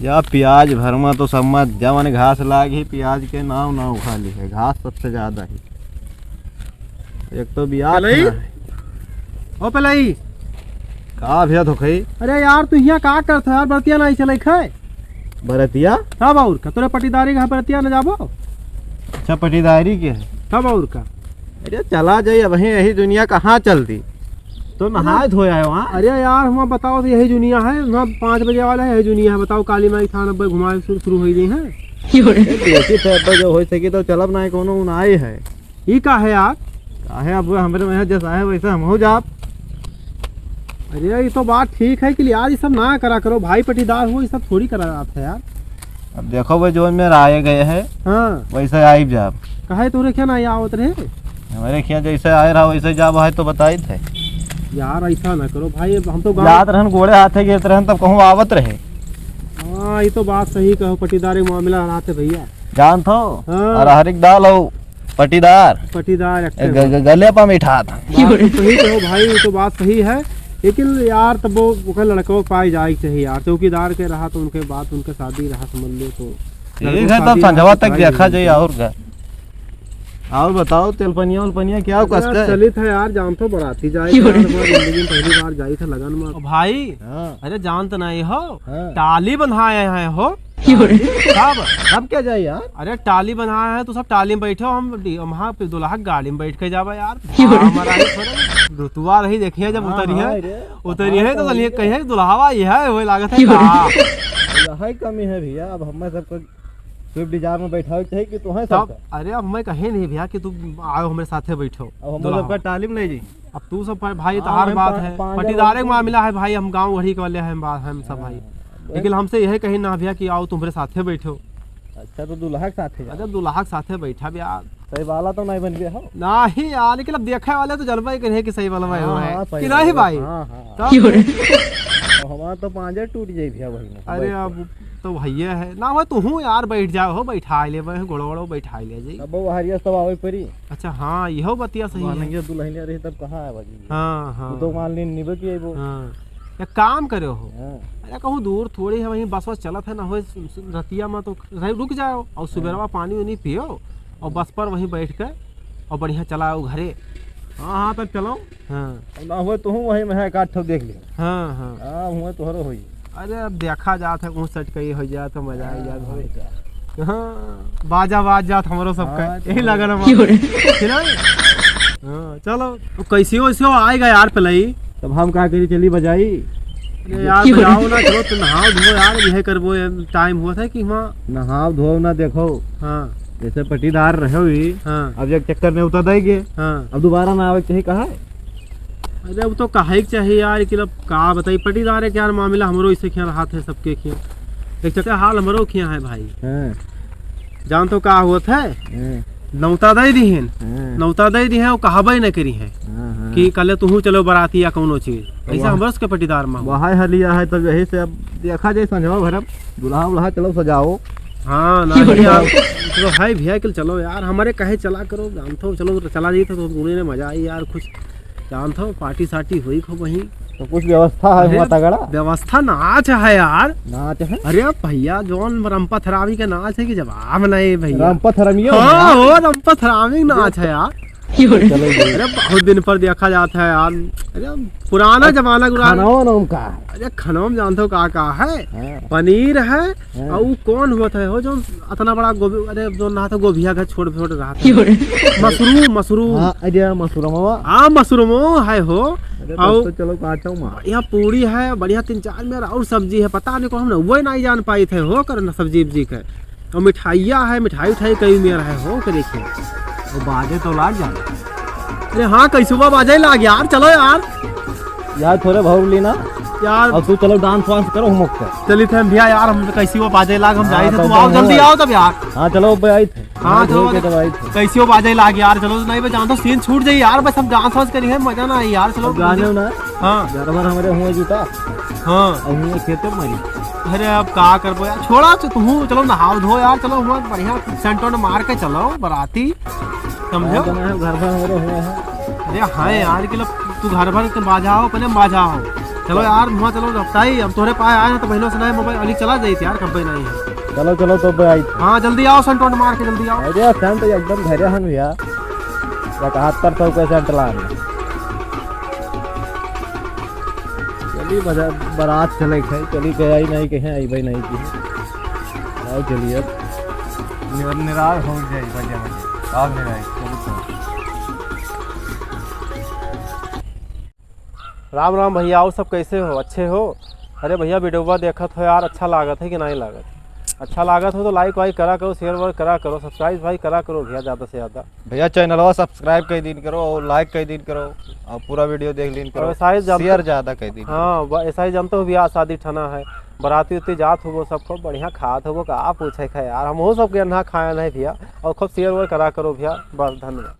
या प्याज भरमा तो सब मत जवन घास लागी प्याज के नाव ना उखा ली है। घास सबसे ज्यादा ही एक तो ब्याज ओ पलाई का भैया तो खई। अरे यार तू यहाँ का करत यार बरतिया नहीं चले खाए बरतिया कब और का तोरे पटीदारी का बरतिया न जाबो। अच्छा पटीदारी के है कब और का। अरे चला जाइए वही यही दुनिया कहाँ चलती तो नहाए धोया है वहाँ। अरे यार हम बताओ तो यही दुनिया है वहाँ 5 बजे वाला है यही दुनिया है। बताओ काली माई थाना पर घुमाए शुरू हो गई है जो हो सके तो चलब ना कोनो आए है ये का है यार काहे अब हमारे में जैसा है वैसा हम हो जाप। अरे ये तो बात ठीक है कि यार ये सब ना करा करो भाई पटीदार हो ये सब थोड़ी करा जाता है यार। अब देखो भाई जो में आए गए है हाँ वैसे आई जाप। कहे तोरे क्या ना आवत रहे हमारे क्या जैसे आए रहा वैसे जाब है तो बताई थे यार ऐसा ना करो भाई हम तो याद रहन गोड़े हाथे गिरते रहन तब कहूँ आवत रहे। हाँ ये तो बात सही कहो पटीदारी मामला रहते भैया जान थो हाँ। और हरिक दाल हो पटीदार गले पर मिठा था। सही कहो भाई ये तो बात सही है लेकिन यार तब वो लड़कों पाई जाए चाहिए यार। चौकीदार के रहा तो उनके बाद उनके शादी रहा समझ लो तो ठीक है तब संझवा तक देखा जाए। और क्या और बताओ तेलपनिया उलपनिया क्या कसका चलित है यार जान तो बराती जाए जिंदगी में पहली बार जाई था लगन में भाई। अरे जान तो नहीं हो टाली बंधाए हैं हो अब क्या जाए यार। अरे टाली बनाया है तो सब टाली में बैठे हम वहाँ पे दुल्हा गाड़ी में बैठ के जावा यार। हमारा रुतुआ रही देखिए जब उतरी है तो चलिए कहिए दुल्हावा ये है वो लागत है कमी है भैया। अब हमें सबको स्विफ्ट डिजायर में बैठा चाहिए कि तुम्हें सब। अरे अब मैं कहे नहीं भैया कि तुम आओ हमारे साथे बैठो सबका तालीम नहीं जी। अब तू सब भाई तहार बात है पटीदारे मामला है भाई। हम गाँव घड़ी के वाले हैं बात हम सब भाई लेकिन हमसे यही कही ना भैया कि आओ तुम्हारे साथे बैठो। अच्छा तो दुल्हा के साथे। अरे दुल्हा के साथे बैठा भी यार सही वाला तो नहीं बन गया हो नहीं यार लेकिन अब देखने वाले तो जलवा ही कि सही वाला है कि नहीं भाई। हमारा तो पांजे टूट जाए भैया वही। अरे अब तो भैया है ना वो तू यार बैठ जाओ हो बैठा ले घोड़ो घोड़ो बैठा ले जी। अब वो हरिया सब आवे परी। अच्छा हाँ यहो बतिया सही है। दुल्हनिया रही तब कहाँ है बाजी। हाँ हाँ तो मान ली निभे की वो एक काम करे हो। अरे कहूँ दूर थोड़ी है वहीं बस चलत है ना हो रतिया में तो रुक जाओ और सुबह पानी वानी पियो और बस पर वहीं बैठ के और बढ़िया चलाओ घरे। हाँ हाँ तब चलो। हाँ ना हो तो हूँ वहीं में काट ठोक देख लिया। हाँ हाँ हाँ हुआ तो हरो हुई। अरे अब देखा जात है ऊँच सट कही हो जाए तो मजा आ जाए। हाँ बाजा बाज जात हमारो सबका यही लगा ना। हाँ चलो कैसे वैसे आएगा यार पलाई तब हम क्या करी चली बजाई। यार बजाओ ना चलो तो नहाओ धो यार यह करबो टाइम हुआ था कि वहाँ नहाओ धो ना देखो। हाँ जैसे पटीदार रहे हुई। हाँ अब एक चक्कर में उतर देंगे। हाँ अब दोबारा ना आवे चाहिए कहा। अरे अब तो कहे चाहिए यार कि का बताई पटीदार है क्या मामला हमरो इसे क्या हाथ है सबके खिया एक चक्कर हाल हमरो खिया है भाई। जान तो का हुआ था नौता दे दी है नौता दे दी है वो कहाबे न करी है कि कल तू चलो बराती या कोनो चीज ऐसा हमरस के पटीदार में वहाँ हलिया है तब यही से अब देखा जाए संजवा भरम दुल्हा उल्हा चलो सजाओ। हाँ ना चलो भाई भैया के चलो यार हमारे कहे चला करो जानते हो चलो चला जाइए तो ने मजा आई यार कुछ जानते हो पार्टी सार्टी हुई खूब वहीं तो कुछ व्यवस्था है तगड़ा व्यवस्था नाच है यार नाच है। अरे भैया जोन रंपत हरामी का नाच है कि जवाब नहीं भैया रंपत हरामी। हाँ वो रंपत हरामी नाच है यार। अरे बहुत दिन पर देखा जाता है यार। अरे पुराना जमाना का। अरे खनौम जानते हो का है पनीर है और कौन हुआ था हो जो इतना बड़ा गोभी। अरे जो ना था गोभिया का छोड़ छोड़ रहा था मशरूम मशरूम हाँ मशरूम है हो। तो चलो काटो यहाँ पूरी है बढ़िया 3-4 में और सब्जी है पता नहीं को हम वो नहीं जान पाई थे हो कर सब्जी उब्जी के और मिठाइया है मिठाई उठाई कई में है हो के देखिए वो बाजे तो लाग जाए। अरे हाँ कैसे हुआ बाजे लाग यार चलो यार थोड़े भाव लेना यार और तू चलो डांस वांस करो हम चली थे भैया यार हम कैसी वो बाजे लाग हम जाए थे तुम आओ जल्दी आओ तब यार। हाँ चलो आई थे। हाँ चलो कैसी वो बाजे लाग यार चलो नहीं मैं जानता सीन छूट जाए यार बस हम डांस वांस करी है मजा ना आई यार चलो गाने ना। हाँ हमारे हुए जूता हाँ खेते मरी। अरे अब का करबो यार छोड़ा तुम चलो नहाओ धो यार चलो हम बढ़िया सेंटों मार के चलो बराती समझो घर भर। अरे हाँ यार कि तू घर भर के बाजाओ पहले बाजाओ चलो यार वहाँ चलो हफ्ताई हम तोहरे पाए आए ना तो बहनों से नए मोबाइल अली चला जाई यार कंपनी नहीं है। चलो चलो तो भाई हाँ जल्दी आओ संटोन मार के जल्दी आओ। अरे सेंट एकदम धैर्य हन भैया 7100 के सेंट लान चली बारात चले खाई चली के आई नहीं कहीं आई भाई नहीं की आओ चलिए निराश हो जाए बजे बजे आप निराश राम राम भैया और सब कैसे हो अच्छे हो। अरे भैया वीडियोवा देखत हो यार अच्छा लागत है कि नहीं लागत, अच्छा लागत हो तो लाइक वाइक करा करो, शेयर वर्क करा करो, सब्सक्राइब भाई करा करो भैया ज़्यादा से ज़्यादा। भैया चैनलवा सब्सक्राइब कर दिन करो और लाइक कर दिन करो और पूरा वीडियो देख लीन करो, ऐसा ही शेयर ज़्यादा कर दिन। हाँ ऐसा ही जानते हो ब्याह शादी ठना है बराती उती जात हो सबको बढ़िया खात हो का पूछे खा यार हम हो सबके अन्ना खाया नहीं भैया और खूब शेयर वर्क करा करो भैया बस धन्यवाद।